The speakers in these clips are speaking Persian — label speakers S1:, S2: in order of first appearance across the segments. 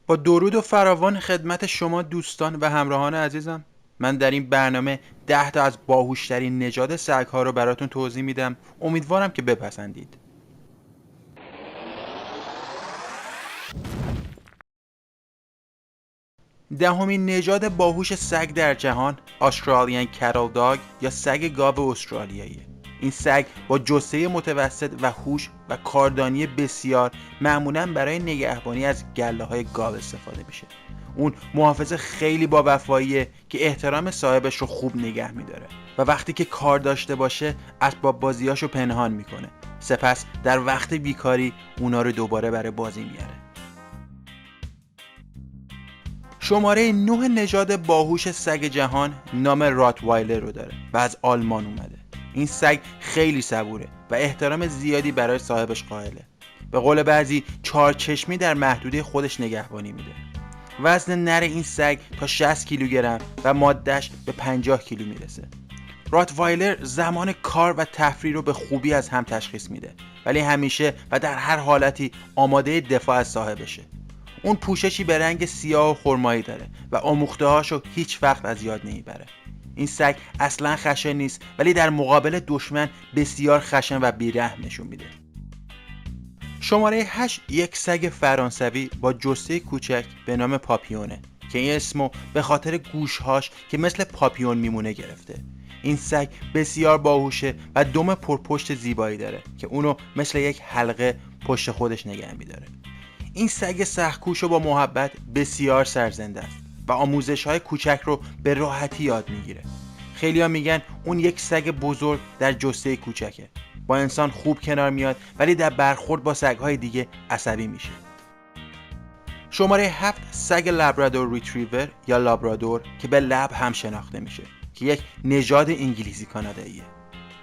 S1: با درود و فراوان خدمت شما دوستان و همراهان عزیزم. من در این برنامه 10 تا از باهوشترین نژاد سگ‌ها رو براتون توضیح میدم. امیدوارم که بپسندید. دهمین نژاد باهوش سگ در جهان استرالیان کتل داگ یا سگ گاو استرالیاییه. این سگ با جثه متوسط و هوش و کاردانی بسیار معمولاً برای نگهبانی از گله‌های گاو استفاده میشه. اون محافظ خیلی با وفاییه که احترام صاحبش رو خوب نگه میداره و وقتی که کار داشته باشه اسباب بازیاشو پنهان میکنه. سپس در وقت بیکاری اونا رو دوباره برای بازی میاره. شماره 9 نژاد باهوش سگ جهان نام راتوایلر رو داره و از آلمان اومده. این سگ خیلی صبوره و احترام زیادی برای صاحبش قائله. به قول بعضی چارچشمی در محدوده خودش نگهبانی میده. وزن نر این سگ تا 60 کیلوگرم و مادهش به 50 کیلو میرسه. راتوایلر زمان کار و تفریح رو به خوبی از هم تشخیص میده، ولی همیشه و در هر حالتی آماده دفاع از صاحبشه. اون پوششی به رنگ سیاه و خرمایی داره و آموخته‌هاشو هیچ وقت از یاد نمیبره. این سگ اصلا خشن نیست، ولی در مقابل دشمن بسیار خشن و بیرحم نشون میده. شماره 8 یک سگ فرانسوی با جثه کوچک به نام پاپیونه که این اسمو به خاطر گوشهاش که مثل پاپیون میمونه گرفته. این سگ بسیار باهوشه و دم پرپشت زیبایی داره که اونو مثل یک حلقه پشت خودش نگه میداره. این سگ سخت‌کوش و با محبت بسیار سرزنده است و آموزش‌های کوچک رو به راحتی یاد میگیره. خیلی‌ها میگن اون یک سگ بزرگ در جثه کوچکه. با انسان خوب کنار میاد ولی در برخورد با سگ‌های دیگه عصبی میشه. شماره 7 سگ لابرادور ریتریور یا لابرادور که به لب هم شناخته میشه که یک نژاد انگلیسی کاناداییه.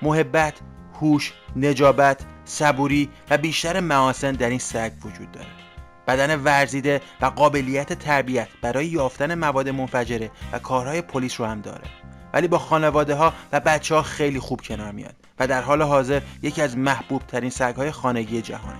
S1: محبت، هوش، نجابت، صبوری و بیشتر محاسن در این سگ وجود داره. بدن ورزیده و قابلیت تربیت برای یافتن مواد منفجره و کارهای پلیس رو هم داره، ولی با خانواده ها و بچه ها خیلی خوب کنار میاد و در حال حاضر یکی از محبوب ترین سگ‌های خانگی جهانه.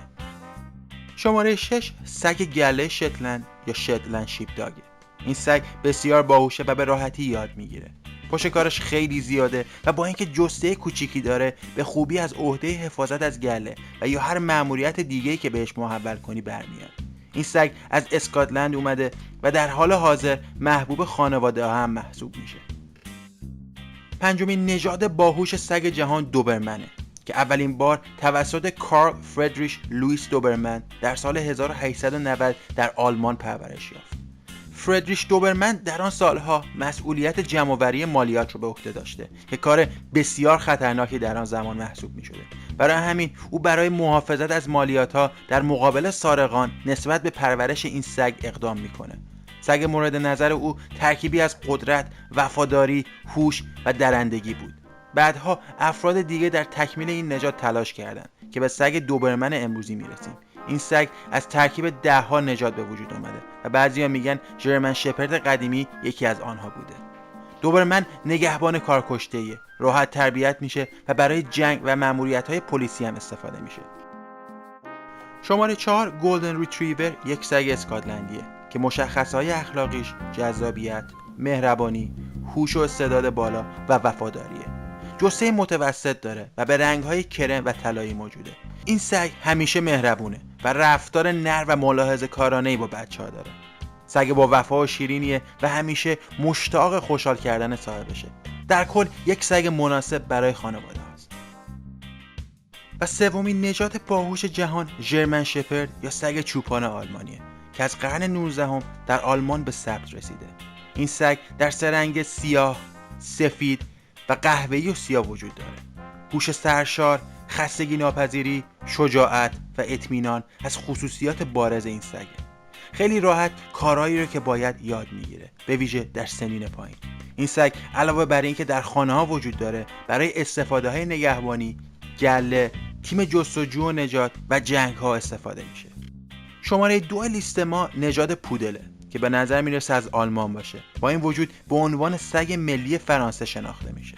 S1: شماره 6 سگ گله شتلند یا شتلند شیپ داگه. این سگ بسیار باهوشه و به راحتی یاد میگیره. پشت کارش خیلی زیاده و با اینکه جثه کوچیکی داره به خوبی از عهده حفاظت از گله و یا هر مأموریت دیگه‌ای که بهش محول کنی برمیاد. این سگ از اسکاتلند اومده و در حال حاضر محبوب خانواده ها هم محسوب میشه. پنجمین نژاد باهوش سگ جهان دوبرمنه که اولین بار توسط کارل فردریش لوئیس دوبرمن در سال 1890 در آلمان پرورش یافت. فردریش دوبرمن در آن سالها مسئولیت جمع‌آوری مالیات رو به عهده داشته که کار بسیار خطرناکی در آن زمان محسوب می شده. برای همین او برای محافظت از مالیات‌ها در مقابل سارقان نسبت به پرورش این سگ اقدام میکنه. سگ مورد نظر او ترکیبی از قدرت، وفاداری، هوش و درندگی بود. بعدها افراد دیگه در تکمیل این نژاد تلاش کردند که به سگ دوبرمن امروزی میرسیم. این سگ از ترکیب 10 ها نژاد به وجود اومده و بعضیا میگن ژرمن شپرد قدیمی یکی از آنها بوده. دوبرمن نگهبان کارکشته‌ایه، راحت تربیت میشه و برای جنگ و مأموریت‌های پلیسی هم استفاده میشه. شماره 4 گلدن ریتریور یک سگ اسکاتلندیه که مشخصهای اخلاقیش جذابیت، مهربانی، هوش و استعداد بالا و وفاداریه. جثه متوسط داره و به رنگ‌های کرم و طلایی موجوده. این سگ همیشه مهربونه و رفتار نرم و ملاحظه‌کارانه‌ای با بچه‌ها داره. سگ با وفا و شیرینیه و همیشه مشتاق خوشحال کردن صاحبشه. در کل یک سگ مناسب برای خانواده هاست. و سومین نژاد باهوش جهان ژرمن شپرد یا سگ چوپان آلمانیه که از قرن 19 در آلمان به ثبت رسیده. این سگ در سه رنگ سیاه، سفید و قهوه‌ای و سیاه وجود داره. هوش سرشار، خستگی ناپذیری، شجاعت و اطمینان از خصوصیات بارز این سگه. خیلی راحت کارهایی رو که باید یاد میگیره، به ویژه در سنین پایین. این سگ علاوه بر اینکه در خانه ها وجود داره، برای استفاده های نگهبانی، گله، تیم جستجو و نجات و جنگ ها استفاده میشه. شماره 2 لیست ما نژاد پودله که به نظر میرسه از آلمان باشه. با این وجود به عنوان سگ ملی فرانسه شناخته میشه.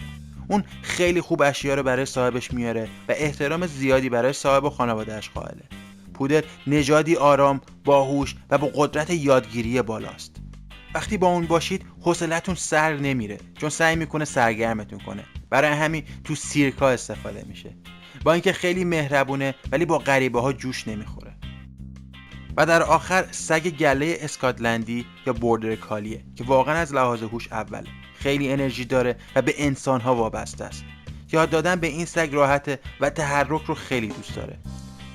S1: اون خیلی خوب اشیا رو برای صاحبش میاره و احترام زیادی برای صاحب و خانواده‌اش قائله. پودر نژادی آرام، باهوش و با قدرت یادگیری بالاست. وقتی با اون باشید حوصلتون سر نمیره، چون سعی میکنه سرگرمتون کنه. برای همین تو سیرکا استفاده میشه. با اینکه خیلی مهربونه ولی با غریبه ها جوش نمیخوره. و در آخر سگ گله اسکاتلندی یا بوردر کالیه که واقعا از لحاظ هوش اوله. خیلی انرژی داره و به انسان ها وابسته است. یاد دادن به این سگ راحته و تحرک رو خیلی دوست داره.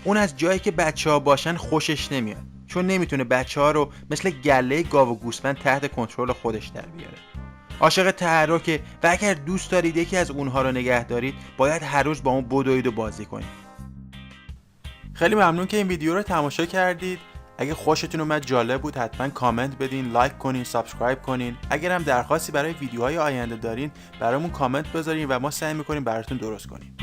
S1: اون از جایی که بچه‌ها باشن خوشش نمیاد، چون نمیتونه بچه‌ها رو مثل گله گاو و گوسفند تحت کنترل خودش در بیاره. عاشق تحرکه و اگر دوست دارید یکی از اونها رو نگه دارید باید هر روز با اون بدوید و بازی کنید. خیلی ممنون که این ویدیو رو تماشا کردید. اگه خوشتون اومد، جالب بود، حتما کامنت بدین، لایک کنین، سابسکرایب کنین. اگر هم درخواستی برای ویدیوهای آینده دارین برامون کامنت بذارین و ما سعی می‌کنیم براتون درست کنیم.